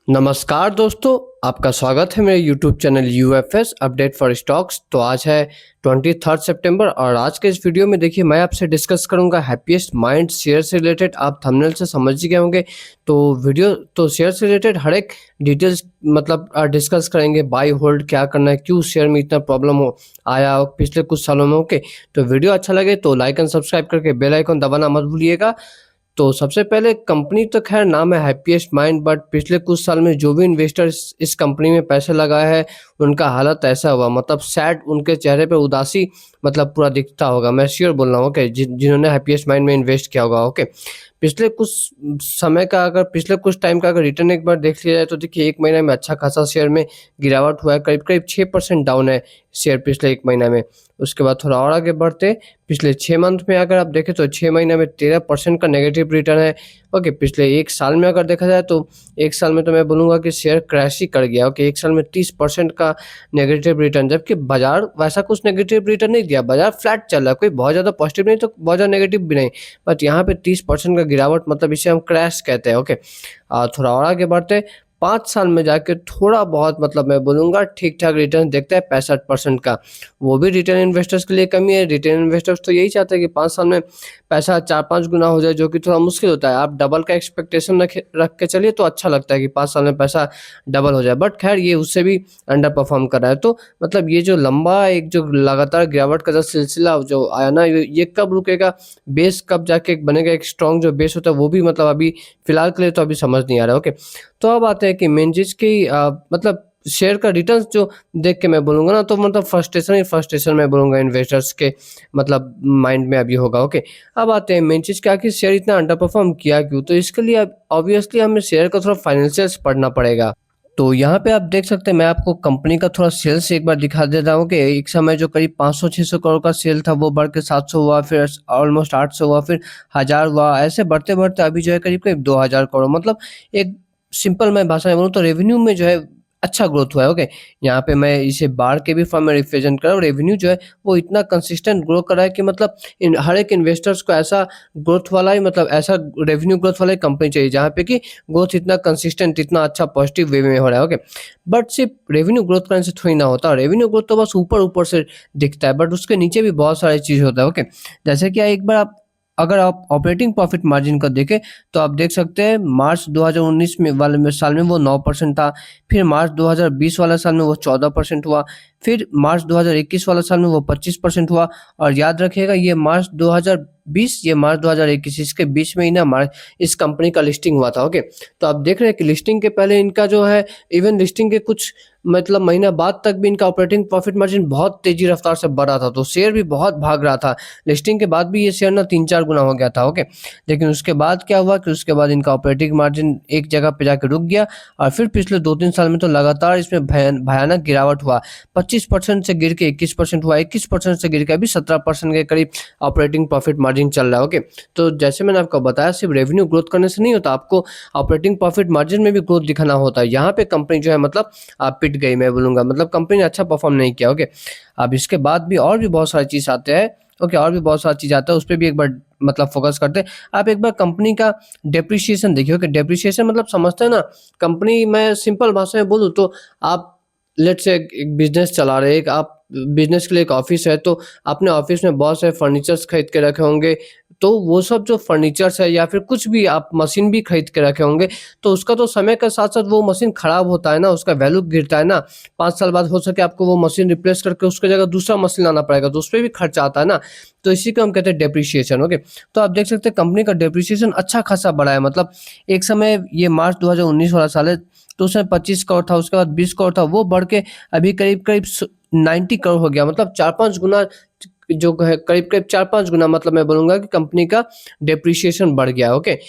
नमस्कार दोस्तों, आपका स्वागत है मेरे YouTube channel UFS update for stocks. तो आज है 23 सितंबर और आज के इस वीडियो में देखिए मैं आपसे डिस्कस करूंगा हैप्पीएस्ट माइंड शेयर से रिलेटेड। आप थंबनेल से समझ ही गए होंगे। तो शेयर से रिलेटेड हर एक डिटेल्स डिस्कस करेंगे। बाई होल्ड क्या करना है, क्यों शेयर में इतना प्रॉब्लम हो आया पिछले कुछ सालों में। ओके, तो वीडियो अच्छा लगे तो लाइक एंड सब्सक्राइब करके बेल आइकन दबाना मत भूलिएगा। तो सबसे पहले कंपनी तो खैर नाम है हैप्पीएस्ट माइंड, बट पिछले कुछ साल में जो भी इन्वेस्टर इस कंपनी में पैसे लगाया है उनका हालत ऐसा हुआ, मतलब सैड, उनके चेहरे पे उदासी पूरा दिखता होगा। मैं श्योर बोल रहा हूँ, ओके, जिन्होंने हैप्पीएस्ट माइंड में इन्वेस्ट किया होगा। ओके, पिछले कुछ टाइम का अगर रिटर्न एक बार देख लिया जाए तो देखिए एक महीने में अच्छा खासा शेयर में गिरावट हुआ है। करीब करीब 6% डाउन है शेयर पिछले एक महीना में। उसके बाद थोड़ा और आगे बढ़ते, पिछले 6 मंथ में अगर आप देखें तो 6 महीने में 13% का नेगेटिव रिटर्न है। ओके, पिछले एक साल में अगर देखा जाए तो एक साल में तो मैं बोलूँगा कि शेयर क्रैश ही कर गया। ओके, एक साल में 30% का नेगेटिव रिटर्न, जबकि बाजार वैसा कुछ नेगेटिव रिटर्न नहीं दिया। बाजार फ्लैट चल रहा है, कोई बहुत ज़्यादा पॉजिटिव नहीं तो बहुत ज़्यादा नेगेटिव भी नहीं, बट यहाँ पे 30% का गिरावट, मतलब इसे हम क्रैश कहते हैं। ओके, थोड़ा और आगे बढ़ते, 5 साल में जाके थोड़ा बहुत मैं बोलूँगा ठीक ठाक रिटर्न देखता है 65% का। वो भी रिटेल इन्वेस्टर्स के लिए कमी है। रिटेल इन्वेस्टर्स तो यही चाहते हैं कि 5 साल में पैसा 4-5 गुना हो जाए, जो कि थोड़ा मुश्किल होता है। आप डबल का एक्सपेक्टेशन रख के चलिए तो अच्छा लगता है कि 5 साल में पैसा डबल हो जाए, बट खैर ये उससे भी अंडर परफॉर्म कर रहा है। तो ये जो लंबा एक जो लगातार गिरावट का जो सिलसिला जो आया ना, ये कब रुकेगा, बेस कब जाके बनेगा, एक स्ट्रॉन्ग जो बेस होता है वो भी अभी फिलहाल के लिए तो अभी समझ नहीं आ रहा है। ओके, तो अब आते हैं कि मेन चीज़ की शेयर का रिटर्न्स जो देख के मैं बोलूँगा ना, तो फ्रस्ट्रेशन मैं बोलूँगा इन्वेस्टर्स के माइंड में अभी होगा। ओके, अब आते हैं मेन चीज़ क्या कि शेयर इतना अंडर परफॉर्म किया क्यों। तो इसके लिए अब ऑब्वियसली हमें शेयर का थोड़ा फाइनेंशियल्स पढ़ना पड़ेगा। तो यहाँ पे आप देख सकते हैं, मैं आपको कंपनी का थोड़ा सेल्स एक बार दिखा देता हूँ कि एक समय जो करीब 500-600 करोड़ का सेल था वो बढ़ के 700 हुआ, फिर ऑलमोस्ट 800 हुआ, फिर 1000 हुआ, ऐसे बढ़ते बढ़ते अभी जो है करीब करीब 2000 करोड़। एक सिंपल मैं भाषा में बोलूँ तो रेवेन्यू में जो है अच्छा ग्रोथ हुआ है। ओके, यहाँ पे मैं इसे बार के भी फॉर्म में रिप्रेजेंट कर रहा हूँ। रेवेन्यू जो है वो इतना कंसिस्टेंट ग्रो कर रहा है कि हर एक इन्वेस्टर्स को ऐसा ग्रोथ वाला ही ऐसा रेवेन्यू ग्रोथ वाला ही कंपनी चाहिए जहाँ पे कि ग्रोथ इतना कंसिस्टेंट, इतना अच्छा पॉजिटिव वे में हो रहा है। ओके, बट सिर्फ रेवेन्यू ग्रोथ करने से थोड़ी ना होता। रेवेन्यू ग्रोथ तो बस ऊपर ऊपर से दिखता है, बट उसके नीचे भी बहुत सारी चीज़ होता है। ओके, जैसे कि एक बार अगर आप ऑपरेटिंग प्रॉफिट मार्जिन को देखें तो आप देख सकते हैं मार्च 2019 में साल में वो 9% था, फिर मार्च 2020 वाला साल में वो 14% हुआ, फिर मार्च 2021 वाला साल में वो 25% हुआ। और याद रखिएगा ये मार्च 2020, ये मार्च 2021, इसके बीच में ही ना इस कंपनी का लिस्टिंग हुआ था। ओके, तो आप देख रहे हैं कि लिस्टिंग के पहले इनका जो है, इवन लिस्टिंग के कुछ महीना बाद तक भी इनका ऑपरेटिंग प्रॉफिट मार्जिन बहुत तेजी रफ्तार से बढ़ रहा था, तो शेयर भी बहुत भाग रहा था। लिस्टिंग के बाद भी ये शेयर ना 3-4 गुना हो गया था। ओके, लेकिन उसके बाद क्या हुआ कि उसके बाद इनका ऑपरेटिंग मार्जिन एक जगह पे जाकर रुक गया और फिर पिछले 2-3 साल में तो लगातार इसमें भयानक गिरावट हुआ। 25% से गिर के 21% हुआ, 21% से गिर के अभी 17% के करीब ऑपरेटिंग प्रॉफिट मार्जिन चल रहा है। ओके, तो जैसे मैंने आपको बताया सिर्फ रेवेन्यू ग्रोथ करने से नहीं होता, आपको ऑपरेटिंग प्रॉफिट मार्जिन में भी ग्रोथ दिखाना होता है। यहाँ पे कंपनी जो है पिट गई, मैं बोलूँगा, कंपनी ने अच्छा परफॉर्म नहीं किया। ओके, अब इसके बाद भी और भी बहुत सारी चीज़ आते हैं। ओके, और भी बहुत सारी चीज़ आता है, उस पर भी एक बार फोकस करते हैं। आप एक बार कंपनी का डेप्रिसिएशन देखिए। ओके, डेप्रिसिएशन समझते हैं ना कंपनी, मैं सिंपल भाषा में बोलूँ तो आप लेट्स से एक बिजनेस चला रहे हैं, आप बिजनेस के लिए एक ऑफिस है, तो अपने ऑफिस में बहुत सारे फर्नीचर्स खरीद के रखे होंगे, तो वो सब जो फर्नीचर्स है या फिर कुछ भी आप मशीन भी खरीद के रखे होंगे, तो उसका तो समय के साथ साथ वो मशीन खराब होता है ना, उसका वैल्यू गिरता है ना। 5 साल बाद हो सके आपको वो मशीन रिप्लेस करके उसकी जगह दूसरा मशीन लाना पड़ेगा, तो उस पर भी खर्चा आता है ना, तो इसी को हम कहते हैं डेप्रिसिएशन। ओके, तो आप देख सकते हैं कंपनी का डेप्रिसिएशन अच्छा खासा बढ़ा है। एक समय ये मार्च 2019 वाला साल है तो उसमें 25 करोड़ था, उसके बाद 20 करोड़ था, वो बढ़ के अभी करीब करीब 90 करोड़ हो गया। 4-5 गुना जो है, करीब करीब 4-5 गुना मैं बोलूँगा कि कंपनी का डेप्रिसिएशन बढ़ गया। ओके,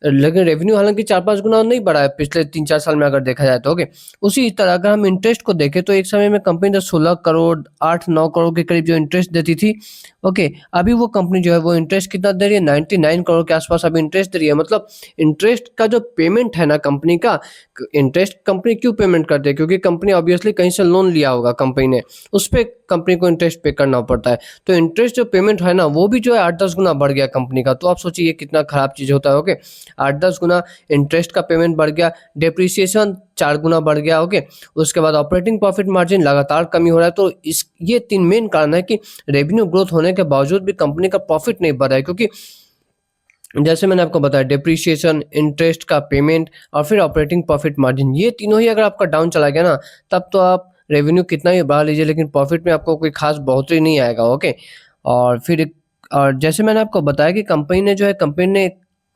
लेकिन रेवेन्यू हालांकि 4-5 गुना नहीं बढ़ा है पिछले 3-4 साल में अगर देखा जाए तो। ओके, उसी तरह अगर हम इंटरेस्ट को देखें तो एक समय में कंपनी ने 16 करोड़ 8-9 करोड़ के करीब जो इंटरेस्ट देती थी। ओके, अभी वो कंपनी जो है वो इंटरेस्ट कितना दे रही है, 99 करोड़ के आसपास अभी इंटरेस्ट दे रही है। इंटरेस्ट का जो पेमेंट है ना कंपनी का, इंटरेस्ट कंपनी क्यों पेमेंट करती है, क्योंकि कंपनी ऑब्वियसली कहीं से लोन लिया होगा कंपनी ने, उस पर कंपनी को इंटरेस्ट पे करना पड़ता है। तो इंटरेस्ट जो पेमेंट है ना वो भी जो है 8-10 गुना बढ़ गया कंपनी का। तो आप सोचिए ये कितना खराब चीज़ होता है। ओके, 8-10 गुना इंटरेस्ट का पेमेंट बढ़ गया, डेप्रिसिएशन 4 गुना बढ़ गया। ओके, उसके बाद ऑपरेटिंग प्रॉफिट मार्जिन लगातार कमी हो रहा है। तो इस ये 3 मेन कारण है कि रेवेन्यू ग्रोथ होने के बावजूद भी कंपनी का प्रॉफिट नहीं बढ़ रहा है, क्योंकि जैसे मैंने आपको बताया डेप्रिसिएशन, इंटरेस्ट का पेमेंट और फिर ऑपरेटिंग प्रॉफिट मार्जिन, ये तीनों ही अगर आपका डाउन चला गया ना, तब तो आप रेवेन्यू कितना ही बढ़ा लीजिए लेकिन प्रॉफिट में आपको कोई खास बढ़ोतरी नहीं आएगा। ओके, और फिर और जैसे मैंने आपको बताया कि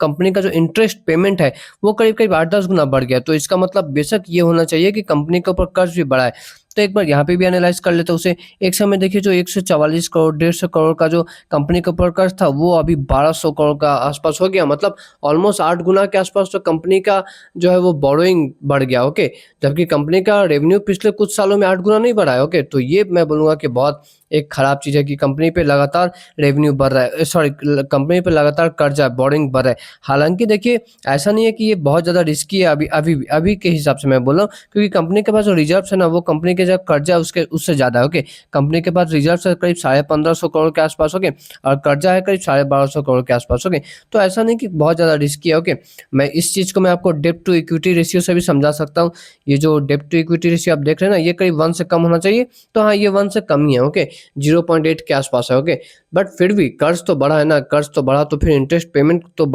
कंपनी का जो इंटरेस्ट पेमेंट है वो करीब करीब 8-10 गुना बढ़ गया। तो इसका मतलब बेशक ये होना चाहिए कि कंपनी के ऊपर कर्ज भी बढ़ा है। तो एक बार यहाँ पे भी एनालाइज कर लेते हैं उसे। एक समय देखिए जो 144 करोड़ 150 करोड़ का जो कंपनी के ऊपर कर्ज था वो अभी 1200 करोड़ का आसपास हो गया। मतलब ऑलमोस्ट 8 गुना के आसपास तो कंपनी का जो है वो बोरोइंग बढ़ गया। ओके, जबकि कंपनी का रेवेन्यू पिछले कुछ सालों में 8 गुना नहीं बढ़ा है। ओके, तो ये मैं बोलूँगा कि बहुत एक खराब चीज़ है कि कंपनी पे लगातार रेवेन्यू बढ़ रहा है, सॉरी कंपनी पे लगातार कर्जा बोरिंग बढ़ रहा है। हालांकि देखिए ऐसा नहीं है कि ये बहुत ज़्यादा रिस्की है अभी के हिसाब से मैं बोल रहा हूँ, क्योंकि कंपनी के पास जो रिजर्व है ना वो कंपनी के जो कर्जा है उससे ज़्यादा है। ओके, कंपनी के पास रिजर्व है करीब 1550 करोड़ के आसपास। ओके, और कर्जा है करीब 1250 करोड़ के आसपास। ओके, तो ऐसा नहीं कि बहुत ज़्यादा रिस्की है। ओके, मैं इस चीज़ को मैं आपको डेब्ट टू इक्विटी रेशियो से भी समझा सकता हूँ। ये जो डेब्ट टू इक्विटी रेशियो आप देख रहे हैं ना, ये करीब 1 से कम होना चाहिए। तो हाँ, ये 1 से कम ही है। ओके, 0.8 के आसपास है। ओके, बट फिर भी कर्ज तो बढ़ा है ना, कर्ज तो बढ़ा तो फिर इंटरेस्ट पेमेंट तो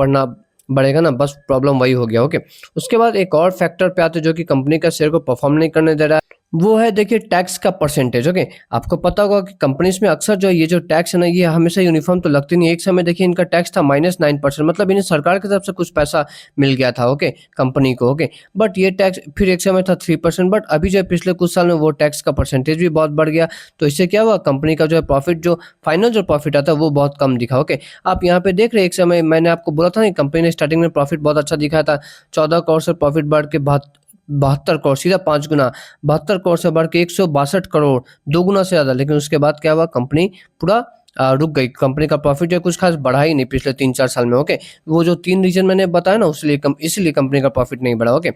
बढ़ेगा ना, बस प्रॉब्लम वही हो गया। ओके, उसके बाद एक और फैक्टर पे आते जो कि कंपनी का शेयर को परफॉर्म नहीं करने दे रहा है, वो है देखिए टैक्स का परसेंटेज। ओके, आपको पता होगा कि कंपनीज में अक्सर जो ये जो टैक्स है ना ये हमेशा यूनिफॉर्म तो लगती नहीं है। एक समय देखिए इनका टैक्स था -9%, मतलब इन्हें सरकार की तरफ से कुछ पैसा मिल गया था। ओके, कंपनी को। ओके, बट ये टैक्स फिर एक समय था 3%, बट अभी जो है पिछले कुछ साल में वो टैक्स का परसेंटेज भी बहुत बढ़ गया। तो इससे क्या हुआ, कंपनी का जो है प्रॉफिट, जो फाइनल जो प्रॉफिट आता है वो बहुत कम दिखा। ओके, आप यहाँ पे देख रहे हैं एक समय मैंने आपको बोला था कि कंपनी ने स्टार्टिंग में प्रॉफिट बहुत अच्छा दिखाया था, 14 करोड़ से प्रॉफिट बढ़ के 72 करोड़, सीधा 5 गुना, 72 करोड़ से बढ़ के 162 करोड़, 2 गुना से ज़्यादा। लेकिन उसके बाद क्या हुआ, कंपनी पूरा रुक गई। कंपनी का प्रॉफिट जो है कुछ खास बढ़ा ही नहीं पिछले 3-4 साल में। ओके, वो जो 3 रीज़न मैंने बताया ना इसलिए कंपनी का प्रॉफिट नहीं बढ़ा। ओके,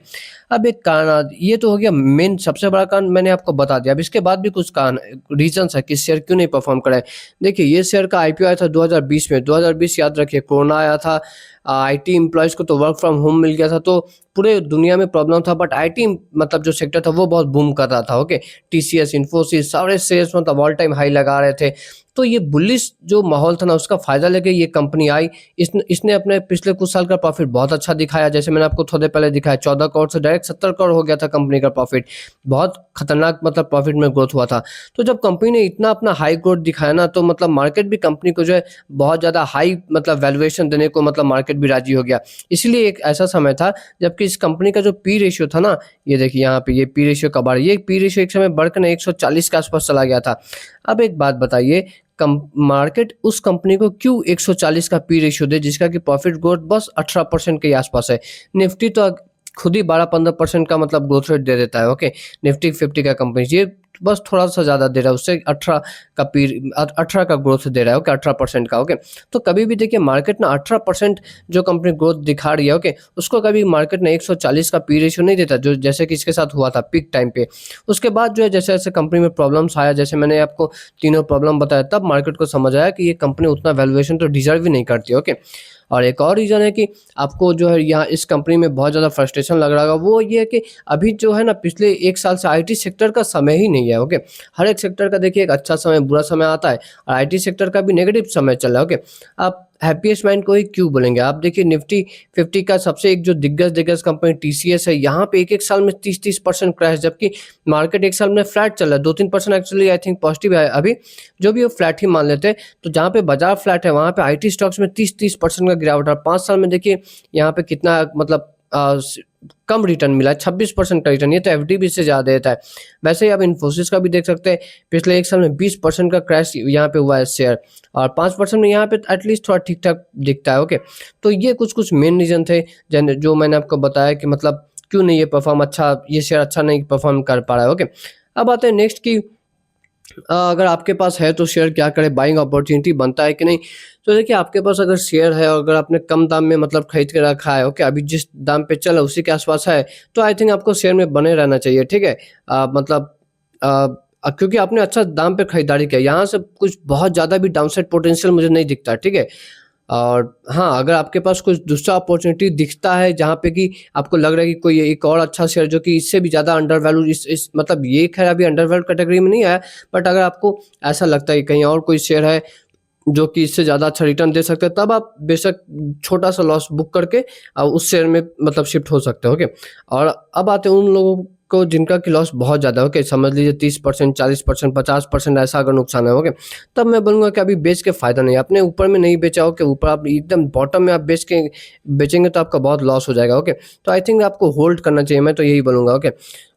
अब एक कारण ये तो हो गया, मेन सबसे बड़ा कारण मैंने आपको बता दिया। अब इसके बाद भी कुछ कारण रीज़न्स है कि शेयर क्यों नहीं परफॉर्म कर रहा है। देखिए ये शेयर का आईपीओ आया था 2020 में, 2020 याद रखिए कोरोना आया था, आईटी एम्प्लॉयज़ को तो वर्क फ्रॉम होम मिल गया था, तो पूरे दुनिया में प्रॉब्लम था, बट आईटी मतलब जो सेक्टर था वो बहुत बूम कर रहा था। ओके, टीसीएस, इन्फोसिस सारे शेयर्स मतलब ऑल टाइम हाई लगा रहे थे। तो ये बुलिश जो माहौल था ना उसका फ़ायदा लेके ये कंपनी आई। इसने अपने पिछले कुछ साल का प्रॉफिट बहुत अच्छा दिखाया। जैसे मैंने आपको थोड़े पहले दिखाया, 14 करोड़ से डायरेक्ट 70 करोड़ हो गया था कंपनी का प्रॉफिट। बहुत खतरनाक मतलब प्रॉफिट में ग्रोथ हुआ था। तो जब कंपनी ने इतना अपना हाई ग्रोथ दिखाया ना, तो मतलब मार्केट भी कंपनी को जो है बहुत ज़्यादा हाई मतलब वैल्यूएशन देने को मतलब मार्केट भी राजी हो गया। इसलिए एक ऐसा समय था जबकि इस कंपनी का जो पी रेशियो था ना, ये देखिए यहाँ पे ये पी रेशियो कब आ रहा है, ये पी रेशियो एक समय बढ़कर 140 के आसपास चला गया था। अब एक बात बताइए, मार्केट उस कंपनी को क्यों 140 का पी रेशियो दे जिसका कि प्रॉफिट ग्रोथ बस 18% के आसपास है। निफ्टी तो खुद ही 12-15% का मतलब ग्रोथ रेट दे देता है। ओके, निफ्टी 50 का कंपनी ये बस थोड़ा सा ज़्यादा दे रहा है, उससे 18 का ग्रोथ दे रहा है। ओके, 18% का। ओके, तो कभी भी देखिए मार्केट ना 18% जो कंपनी ग्रोथ दिखा रही है, ओके, उसको कभी मार्केट ने 140 का पी रेशियो नहीं देता, जो जैसे कि इसके साथ हुआ था पीक टाइम पे। उसके बाद जो है जैसे जैसे कंपनी में प्रॉब्लम्स आया, जैसे मैंने आपको तीनों प्रॉब्लम बताया, तब मार्केट को समझ आया कि ये कंपनी उतना वैल्यूएशन तो डिजर्व ही नहीं करती। ओके, और एक और रीज़न है कि आपको जो है यहाँ इस कंपनी में बहुत ज़्यादा फ्रस्ट्रेशन लग रहा होगा, वो ये है कि अभी जो है ना पिछले 1 साल से आईटी सेक्टर का समय ही नहीं है। ओके, हर एक सेक्टर का देखिए एक अच्छा समय बुरा समय आता है, और आईटी सेक्टर का भी नेगेटिव समय चल रहा है। ओके, आप हैप्पीएस्ट माइंड को ही क्यों बोलेंगे, आप देखिए निफ्टी 50 का सबसे एक जो दिग्गज कंपनी टीसीएस है, यहाँ पे एक साल में 30% क्रैश, जबकि मार्केट एक साल में फ्लैट चल रहा है। 2-3% एक्चुअली आई थिंक पॉजिटिव है अभी, जो भी वो फ्लैट ही मान लेते हैं। तो जहाँ पे बाजार फ्लैट है वहाँ पे आईटी स्टॉक्स में 30% का गिरावट है। 5 साल में देखिए यहाँ पे कितना मतलब कम रिटर्न मिला है, 26% का रिटर्न, ये तो एफडी से ज़्यादा देता है। वैसे ही आप इन्फोसिस का भी देख सकते हैं, पिछले 1 साल में 20% का क्रैश यहाँ पे हुआ है शेयर, और 5% में यहाँ पे एटलीस्ट थोड़ा ठीक ठाक दिखता है। ओके, तो ये कुछ मेन रीज़न थे जो मैंने आपको बताया कि मतलब क्यों नहीं ये शेयर अच्छा नहीं परफॉर्म कर पा रहा है। ओके, अब आते हैं नेक्स्ट की अगर आपके पास है तो शेयर क्या करें, बाइंग अपॉर्चुनिटी बनता है कि नहीं। तो देखिए आपके पास अगर शेयर है और अगर आपने कम दाम में मतलब खरीद के रखा है, ओके, अभी जिस दाम पे चला उसी के आसपास है, तो आई थिंक आपको शेयर में बने रहना चाहिए। ठीक है, मतलब क्योंकि आपने अच्छा दाम पे खरीदारी किया, यहाँ से कुछ बहुत ज़्यादा भी डाउनसाइड पोटेंशियल मुझे नहीं दिखता, ठीक है। और हाँ, अगर आपके पास कुछ दूसरा अपॉर्चुनिटी दिखता है जहाँ पे कि आपको लग रहा है कि कोई एक और अच्छा शेयर जो कि इससे भी ज़्यादा अंडर वैल्यू, इस मतलब ये खैर अभी अंडर वैल्यू कैटेगरी में नहीं आया, बट अगर आपको ऐसा लगता है कि कहीं और कोई शेयर है जो कि इससे ज़्यादा अच्छा रिटर्न दे सकते हैं, तब आप बेशक छोटा-सा लॉस बुक करके उस शेयर में मतलब शिफ्ट हो सकते हो, ओके। और अब आते हैं उन लोगों को जिनका कि लॉस बहुत ज़्यादा है, ओके। समझ लीजिए 30%, 40%, 50% ऐसा अगर नुकसान है, ओके। तब मैं बोलूँगा कि अभी बेच के फ़ायदा नहीं है। आपने ऊपर में नहीं बेचा हो कि ऊपर आप एकदम बॉटम में आप बेचेंगे तो आपका बहुत लॉस हो जाएगा, ओके। तो आई थिंक आपको होल्ड करना चाहिए, मैं तो यही बोलूँगा, ओके।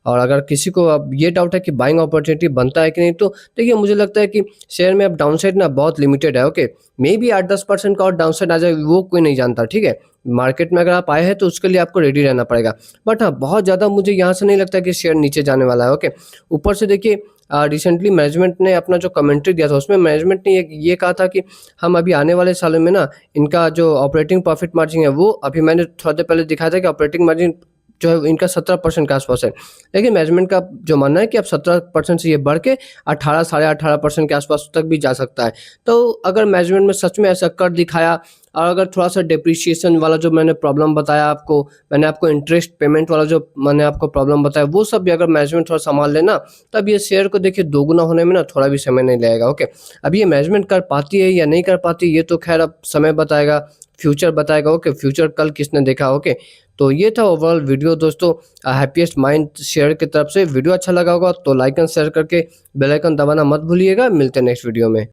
और अगर किसी को अब ये डाउट है कि बाइंग अपॉर्चुनिटी बनता है कि नहीं, तो देखिए मुझे लगता है कि शेयर में अब डाउनसाइड ना बहुत लिमिटेड है, ओके। मेबी 8-10% का और डाउनसाइड आ जाए, वो कोई नहीं जानता, ठीक है। मार्केट में अगर आप आए हैं तो उसके लिए आपको रेडी रहना पड़ेगा। बट हाँ, बहुत ज़्यादा मुझे यहाँ से नहीं लगता कि शेयर नीचे जाने वाला है, ओके। ऊपर से देखिए रिसेंटली मैनेजमेंट ने अपना जो कमेंट्री दिया था, उसमें मैनेजमेंट ने ये कहा था कि हम अभी आने वाले सालों में ना इनका जो ऑपरेटिंग प्रॉफिट मार्जिन है, वो अभी मैंने थोड़ा देर पहले दिखाया था कि ऑपरेटिंग मार्जिन जो है इनका 17% के आसपास है। लेकिन मैनेजमेंट का जो मानना है कि अब 17% से ये बढ़ के 18, साढ़े 18% के आसपास तक भी जा सकता है। तो अगर मैनेजमेंट में सच में ऐसा कर दिखाया, और अगर थोड़ा-सा डेप्रिसिएशन वाला जो मैंने प्रॉब्लम बताया आपको, मैंने आपको इंटरेस्ट पेमेंट वाला जो मैंने आपको प्रॉब्लम बताया, वो सब भी अगर मैनेजमेंट थोड़ा संभाल ले ना, तब ये शेयर को देखिए दोगुना होने में ना थोड़ा भी समय नहीं लगेगा, ओके। अब ये मैनेजमेंट कर पाती है या नहीं कर पाती, ये तो खैर अब समय बताएगा, फ्यूचर बताएगा, ओके। फ्यूचर कल किसने देखा, ओके। तो ये था ओवरऑल वीडियो दोस्तों, हैप्पीएस्ट माइंड शेयर की तरफ से। वीडियो अच्छा लगा होगा तो लाइक एंड शेयर करके बेल आइकन दबाना मत भूलिएगा। मिलते हैं नेक्स्ट वीडियो में।